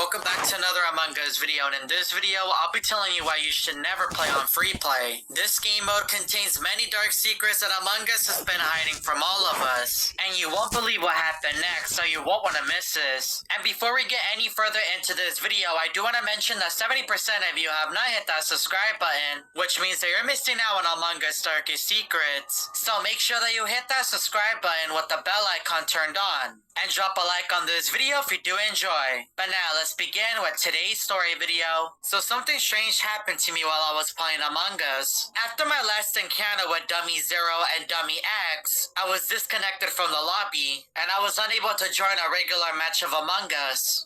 welcome back to another Among Us video, and in this video, I'll be telling you why you should never play on free play. This game mode contains many dark secrets that Among Us has been hiding from all of us, and you won't believe what happened next, so you won't want to miss this. And before we get any further into this video, I do want to mention that 70% of you have not hit that subscribe button, which means that you're missing out on Among Us darkest secrets. So make sure that you hit that subscribe button with the bell icon turned on. And drop a like on this video if you do enjoy. But now, let's begin with today's story video. So something strange happened to me while I was playing Among Us. After my last encounter with Dummy 0 and Dummy X, I was disconnected from the lobby, and I was unable to join a regular match of Among Us.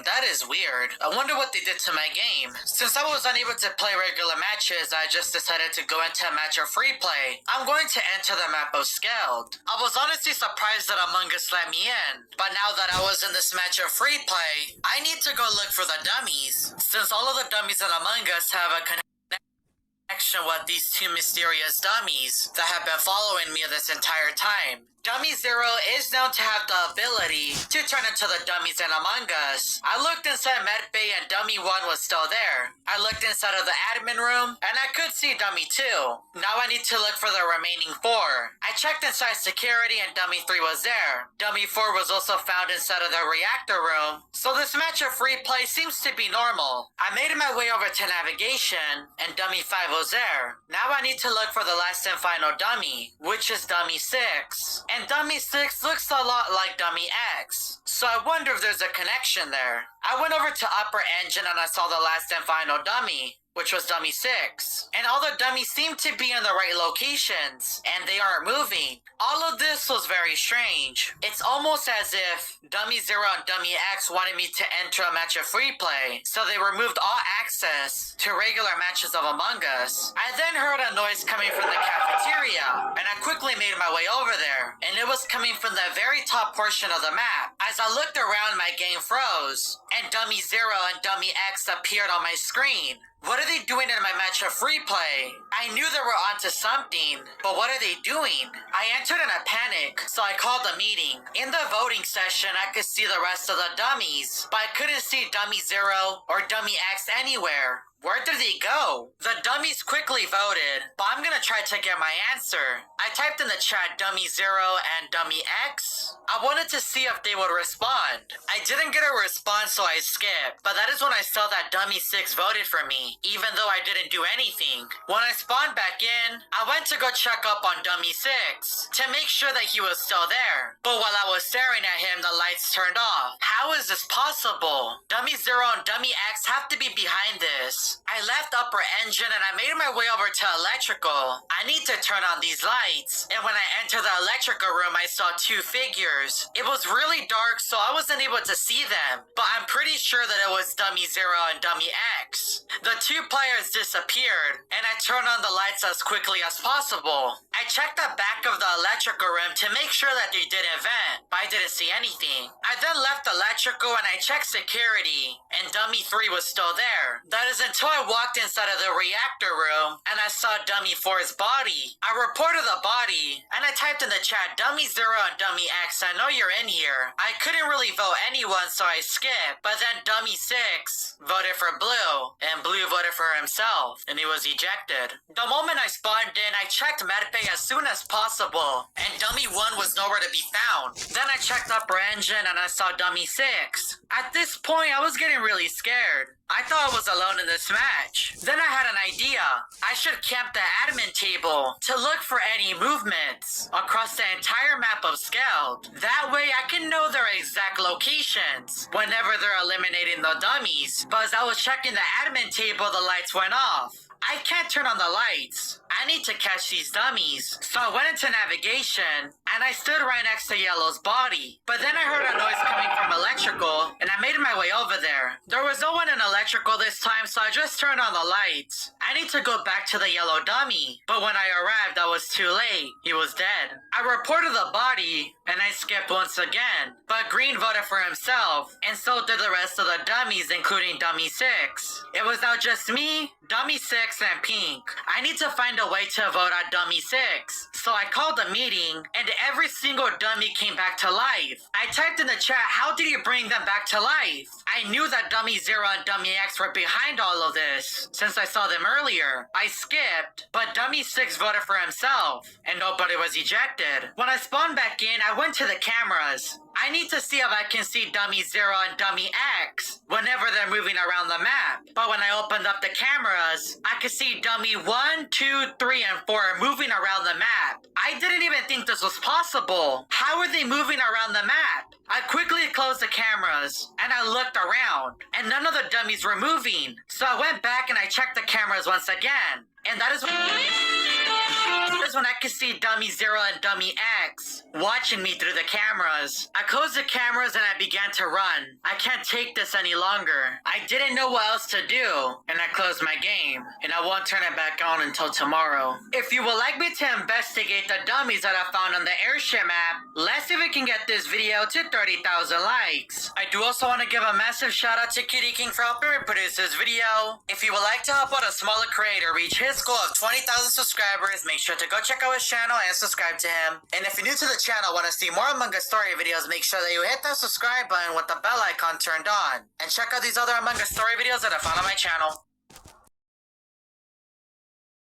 That is weird. I wonder what they did to my game. Since I was unable to play regular matches, I just decided to go into a match of free play. I'm going to enter the map of Skeld. I was honestly surprised that Among Us let me in. But now that I was in this match of free play, I need to go look for the dummies. Since all of the dummies in Among Us have a connection with these two mysterious dummies that have been following me this entire time. Dummy 0 is known to have the ability to turn into the dummies in Among Us. I looked inside Medbay and Dummy 1 was still there. I looked inside of the admin room and I could see Dummy 2. Now I need to look for the remaining 4. I checked inside security and Dummy 3 was there. Dummy 4 was also found inside of the reactor room. So this match of free play seems to be normal. I made my way over to navigation and Dummy 5 was there. Now I need to look for the last and final dummy, which is Dummy 6. And Dummy 6 looks a lot like Dummy X, so I wonder if there's a connection there. I went over to Upper Engine and I saw the last and final dummy, which was Dummy 6. And all the dummies seem to be in the right locations, and they aren't moving. All of this was very strange. It's almost as if Dummy 0 and Dummy X wanted me to enter a match of free play, so they removed all access to regular matches of Among Us. I then heard a noise coming from the cafeteria, and I quickly made my way over there, and it was coming from the very top portion of the map. As I looked around, my game froze, and Dummy 0 and Dummy X appeared on my screen. What are they doing in my match of free play? I knew they were onto something, but what are they doing? I entered in a panic, so I called a meeting. In the voting session, I could see the rest of the dummies, but I couldn't see Dummy 0 or Dummy X anywhere. Where did they go? The dummies quickly voted, but I'm gonna try to get my answer. I typed in the chat Dummy 0 and Dummy X. I wanted to see if they would respond. I didn't get a response, so I skipped, but that is when I saw that Dummy 6 voted for me, even though I didn't do anything. When I spawned back in, I went to go check up on Dummy 6 to make sure that he was still there. But while I was staring at him, the lights turned off. How is this possible? Dummy 0 and Dummy X have to be behind this. I left Upper Engine and I made my way over to Electrical. I need to turn on these lights. And when I entered the electrical room, I saw two figures. It was really dark, so I wasn't able to see them. But I'm pretty sure that it was Dummy 0 and Dummy X. The two players disappeared, and I turned on the lights as quickly as possible. I checked the back of the electrical room to make sure that they didn't vent, but I didn't see anything. I then left Electrical and I checked security, and Dummy 3 was still there. That is until I walked inside of the reactor room and I saw Dummy 4's body. I reported the body and I typed in the chat Dummy 0 and Dummy X, I know you're in here. I couldn't really vote anyone, so I skipped, but then Dummy 6 voted for Blue and Blue voted for himself and he was ejected. The moment I spawned in, I checked medbay as soon as possible and Dummy 1 was nowhere to be found. Then I checked Upper Engine and I saw Dummy 6. At this point, I was getting really scared. I thought I was alone in this match. Then I had an idea. I should camp the admin table to look for any movements across the entire map of Skeld. That way I can know their exact locations whenever they're eliminating the dummies. But as I was checking the admin table, the lights went off. I can't turn on the lights. I need to catch these dummies. So I went into navigation and I stood right next to Yellow's body. But then I heard a noise coming from Electrical and I made my way over there. There was no one in Electrical this time, so I just turned on the lights. I need to go back to the yellow dummy. But when I arrived, I was too late. He was dead. I reported the body and I skipped once again. But Green voted for himself and so did the rest of the dummies, including Dummy 6. It was now just me, Dummy 6, and Pink. I need to find a way to vote on Dummy 6. So I called a meeting, and every single dummy came back to life. I typed in the chat, how did you bring them back to life? I knew that Dummy Zero and Dummy X were behind all of this, since I saw them earlier. I skipped, but Dummy 6 voted for himself, and nobody was ejected. When I spawned back in, I went to the cameras. I need to see if I can see Dummy Zero and Dummy X whenever they're moving around the map. But when I opened up the cameras, I could see Dummy 1, 2, 3, and 4 moving around the map. I didn't even think this was possible. How are they moving around the map? I quickly closed the cameras, and I looked around, and none of the dummies were moving. So I went back and I checked the cameras once again. And that is when I could see Dummy Zero and Dummy X watching me through the cameras. I closed the cameras and I began to run. I can't take this any longer. I didn't know what else to do, and I closed my game, and I won't turn it back on until tomorrow. If you would like me to investigate the dummies that I found on the airship map, let's see if we can get this video to 30,000 likes. I do also want to give a massive shout out to Kitty King for helping me produce this video. If you would like to help out a smaller creator reach his goal of 20,000 subscribers, make sure to go check out his channel and subscribe to him. And if you're new to the channel and want to see more Among Us story videos, make sure that you hit that subscribe button with the bell icon turned on. And check out these other Among Us story videos that I found on my channel.